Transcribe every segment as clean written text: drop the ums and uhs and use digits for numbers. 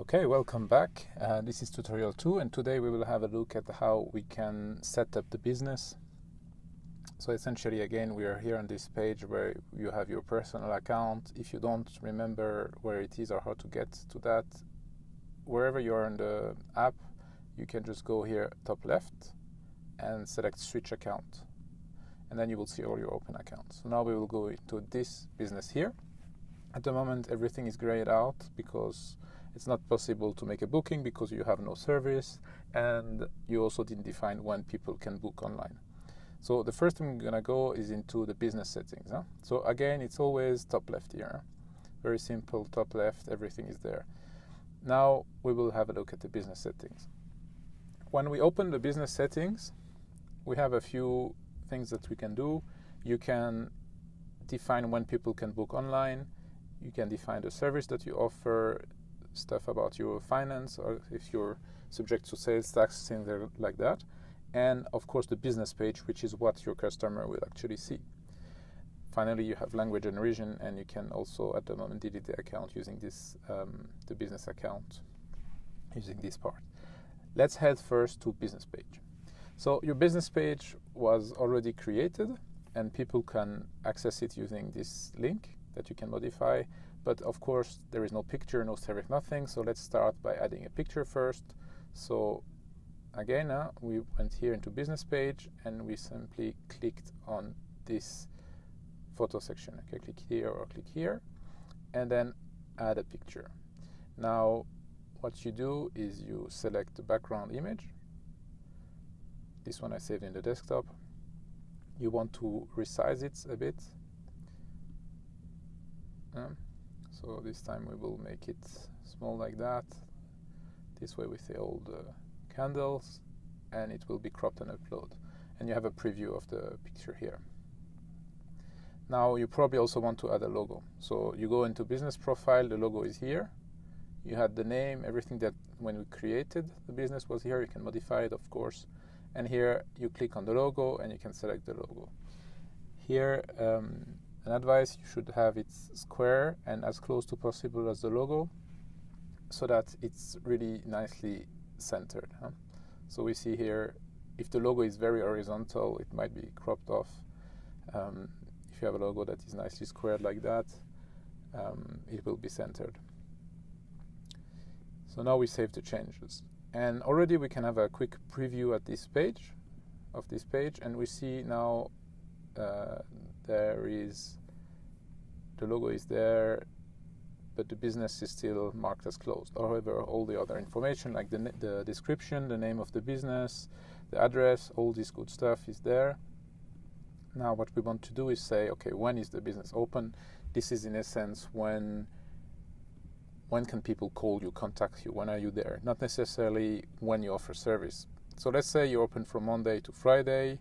Okay, welcome back. This is tutorial 2, and today we will have a look at how we can set up the business. So essentially, again, we are here on this page where you have your personal account. If you don't remember where it is or how to get to that, wherever you are in the app, you can just go here top left and select switch account. And then you will see all your open accounts. So now we will go into this business here. At the moment, everything is grayed out because it's not possible to make a booking because you have no service, and you also didn't define when people can book online. So the first thing we're going to go is into the business settings. So again, it's always top left here. Very simple, top left, everything is there. Now we will have a look at the business settings. When we open the business settings, we have a few things that we can do. You can define when people can book online. You can define the service that you offer, stuff about your finance, or if you're subject to sales tax, things like that. And of course the business page, which is what your customer will actually see. Finally, you have language and region, and you can also at the moment delete the account using this, the business account, using this part. Let's head first to business page. So your business page was already created, and people can access it using this link that you can modify. But of course, there is no picture, no serif, nothing. So let's start by adding a picture first. So again, we went here into business page, and we simply clicked on this photo section. Okay, click here or click here, and then add a picture. Now, what you do is you select the background image. This one I saved in the desktop. You want to resize it a bit. So this time we will make it small like that. This way with the old candles, and it will be cropped and uploaded. And you have a preview of the picture here. Now you probably also want to add a logo. So you go into business profile, the logo is here. You had the name, everything that when we created the business was here. You can modify it, of course. And here you click on the logo and you can select the logo. Here, an advice, you should have it square and as close to possible as the logo, so that it's really nicely centered. So we see here, if the logo is very horizontal, it might be cropped off. If you have a logo that is nicely squared like that, it will be centered. So now we save the changes. And already we can have a quick preview at this page, and we see now there is, the logo is there, but the business is still marked as closed. However, all the other information, like the description, the name of the business, the address, all this good stuff is there. Now what we want to do is say, okay, when is the business open? This is in essence when can people call you, contact you, when are you there? Not necessarily when you offer service. So let's say you're open from Monday to Friday,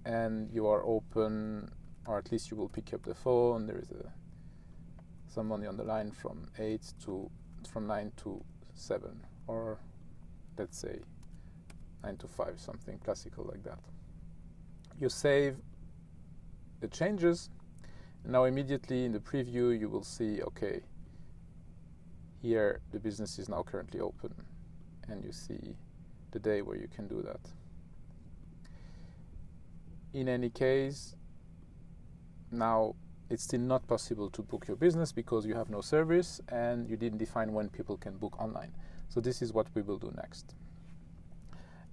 and you are open, or at least you will pick up the phone. There is someone on the line from 9 to 7, or let's say 9 to 5, something classical like that. You save the changes. Now immediately in the preview you will see, okay, here the business is now currently open, and you see the day where you can do that. In any case, now it's still not possible to book your business because you have no service and you didn't define when people can book online. So this is what we will do next.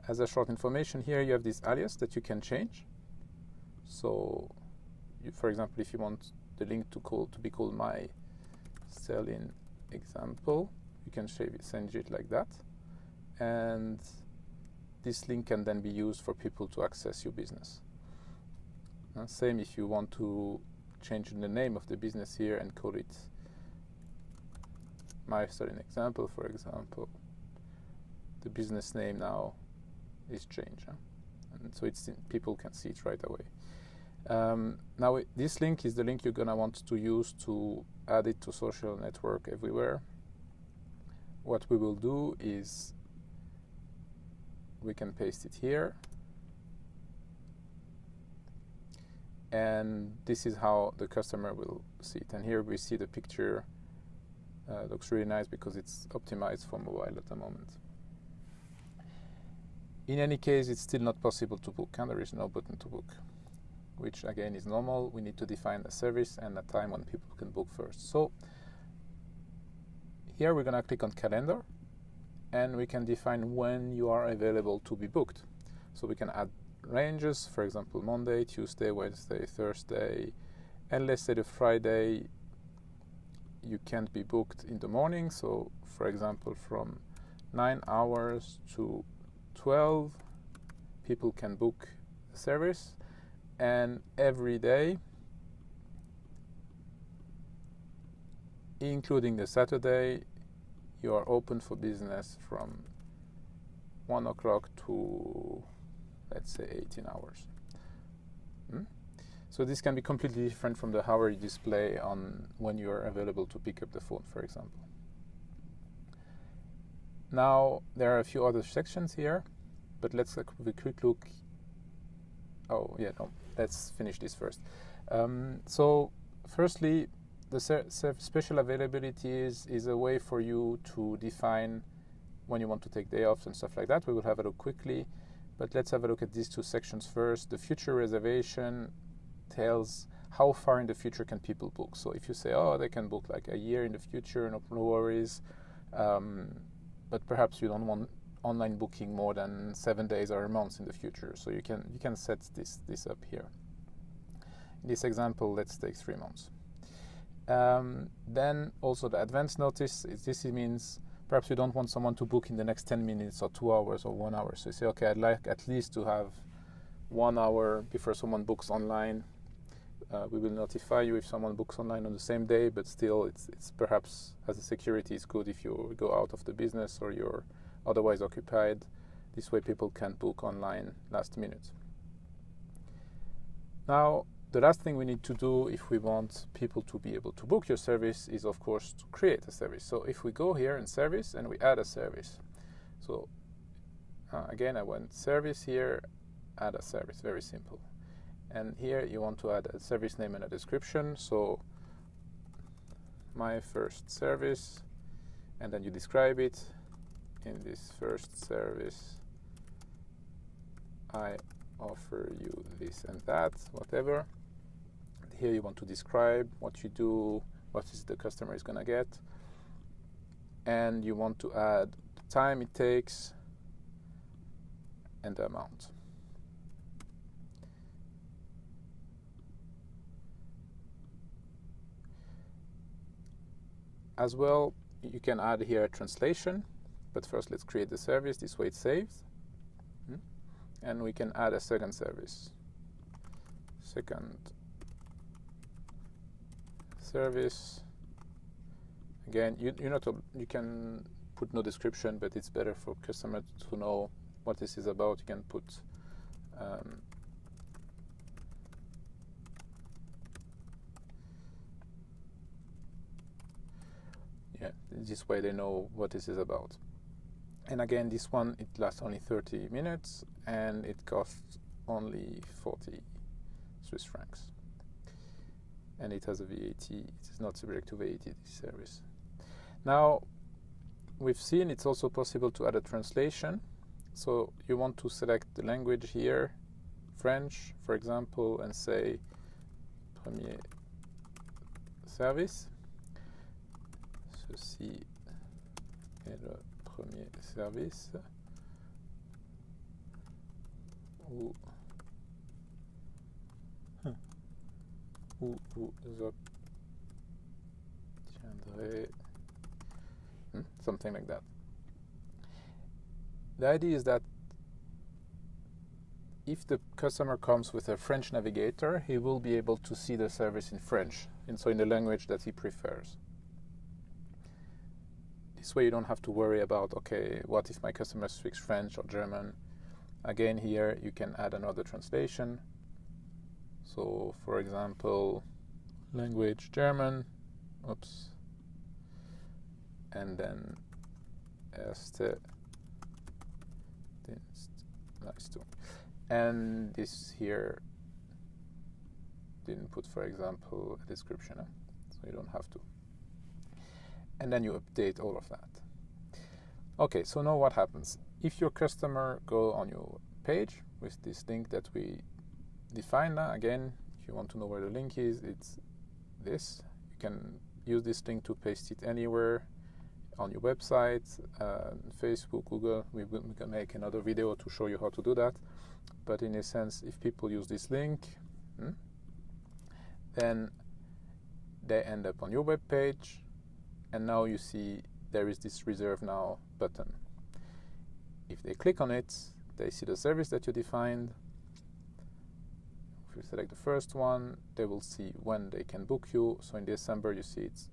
As a short information, here you have this alias that you can change. So for example, if you want the link to be called my Stairlin example, you can send it like that, and this link can then be used for people to access your business. Same if you want to change the name of the business here and call it my Stairlin example, for example. The business name now is changed, and so people can see it right away. Now this link is the link you're gonna want to use to add it to social network everywhere. What we will do is we can paste it here, and this is how the customer will see it. And here we see the picture Looks really nice because it's optimized for mobile at the moment. In any case, it's still not possible to book, and there is no button to book, which again is normal. We need to define a service and a time when people can book first. So here we're going to click on calendar, and we can define when you are available to be booked. So we can add ranges, for example, Monday, Tuesday, Wednesday, Thursday, and let's say the Friday you can't be booked in the morning. So for example, from 9 hours to 12 people can book the service, and every day, including the Saturday, you are open for business from 1 o'clock to, let's say, 18 hours. So this can be completely different from the hour you display on when you are available to pick up the phone, for example. Now, there are a few other sections here, but let's have a quick look. Let's finish this first. So, firstly, the special availability is a way for you to define when you want to take day off and stuff like that. We will have a look quickly, but let's have a look at these two sections first. The future reservation tells how far in the future can people book. So if you say, they can book like a year in the future, no worries, but perhaps you don't want online booking more than 7 days or a month in the future. So you can set this up here. In this example, let's take 3 months. Then also the advance notice. This means perhaps you don't want someone to book in the next 10 minutes or 2 hours or 1 hour. So you say, okay, I'd like at least to have 1 hour before someone books online. We will notify you if someone books online on the same day, but still it's perhaps, as a security, it's good if you go out of the business or you're otherwise occupied. This way people can't book online last minute. Now, the last thing we need to do if we want people to be able to book your service is, of course, to create a service. So if we go here in service and we add a service. So again, I went service here, add a service, very simple. And here you want to add a service name and a description. So my first service, and then you describe it. In this first service, I offer you this and that, whatever. Here you want to describe what you do, what is the customer is going to get. And you want to add the time it takes and the amount. As well, you can add here a translation, but first let's create the service. This way it saves. And we can add a second service. Second service. Again, you can put no description, but it's better for customer to know what this is about. You can put this way they know what this is about. And again, this one, it lasts only 30 minutes and it costs only 40 Swiss francs. And it has a VAT. It is not subject to VAT, this service. Now, we've seen it's also possible to add a translation. So you want to select the language here, French, for example, and say premier service. Ceci est le premier service où vous obtiendrez something like that. The idea is that if the customer comes with a French navigator, he will be able to see the service in French, and so in the language that he prefers. This way you don't have to worry about, okay, what if my customer speaks French or German? Again, here you can add another translation. So, for example, language German, and then erste Dienstleistung. And this here didn't put, for example, a description, so you don't have to. and then you update all of that. Okay, so now what happens? If your customer go on your page with this link that we define now, again, if you want to know where the link is, it's this. You can use this link to paste it anywhere on your website, Facebook, Google. We can make another video to show you how to do that. But in a sense, if people use this link, then they end up on your web page, and now you see there is this reserve now button. If they click on it, they see the service that you defined. If you select the first one, they will see when they can book you. So in December, you see it's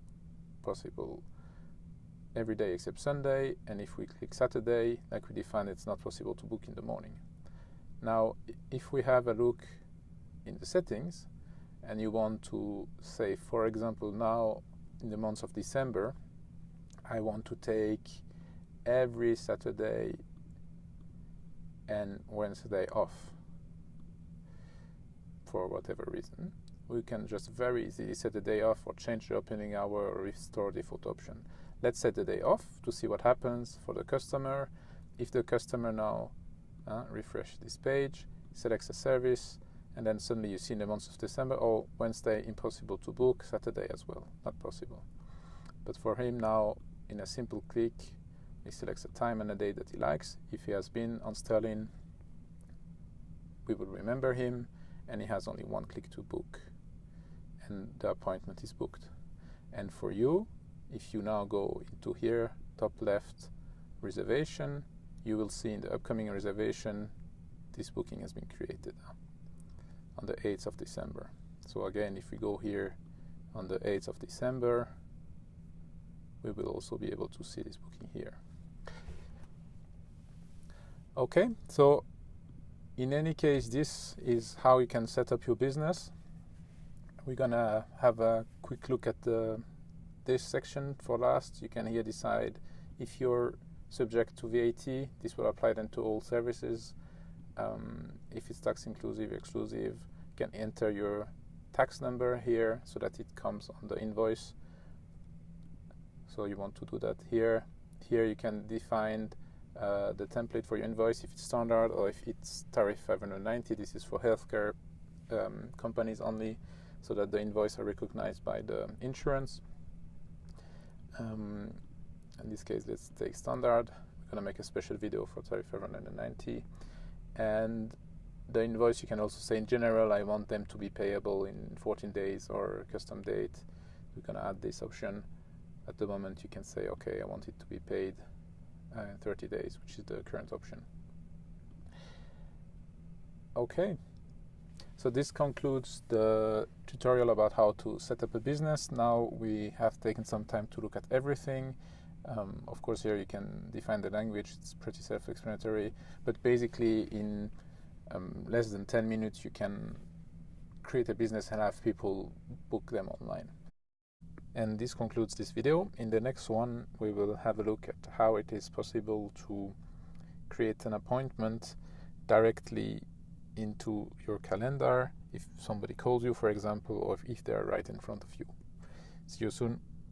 possible every day except Sunday, and if we click Saturday, like we defined, it's not possible to book in the morning. Now, if we have a look in the settings, and you want to say, for example, now in the month of December, I want to take every Saturday and Wednesday off for whatever reason, we can just very easily set the day off or change the opening hour or restore default option. Let's set the day off to see what happens for the customer. If the customer now refresh this page, selects a service, and then suddenly you see in the month of December, oh, Wednesday impossible to book, Saturday as well, not possible. But for him now, in a simple click, he selects a time and a day that he likes. If he has been on Stairlin, we will remember him, and he has only one click to book, and the appointment is booked. And for you, if you now go into here, top left, reservation, you will see in the upcoming reservation, this booking has been created on the 8th of December. So again, if we go here on the 8th of December, we will also be able to see this booking here. Okay, so in any case, this is how you can set up your business. We're gonna have a quick look at this section for last. You can here decide if you're subject to VAT. This will apply then to all services. If it's tax inclusive, exclusive, you can enter your tax number here so that it comes on the invoice. So you want to do that here. Here you can define the template for your invoice, if it's standard or if it's tariff 590. This is for healthcare companies only, so that the invoice are recognized by the insurance. In this case, let's take standard. We're going to make a special video for tariff 590. And the invoice, you can also say in general, I want them to be payable in 14 days or custom date. We're going to add this option. At the moment, you can say, okay, I want it to be paid in 30 days, which is the current option. Okay, so this concludes the tutorial about how to set up a business. Now we have taken some time to look at everything. Of course, here you can define the language. It's pretty self-explanatory, but basically in less than 10 minutes, you can create a business and have people book them online. And this concludes this video. In the next one, we will have a look at how it is possible to create an appointment directly into your calendar if somebody calls you, for example, or if they are right in front of you. See you soon.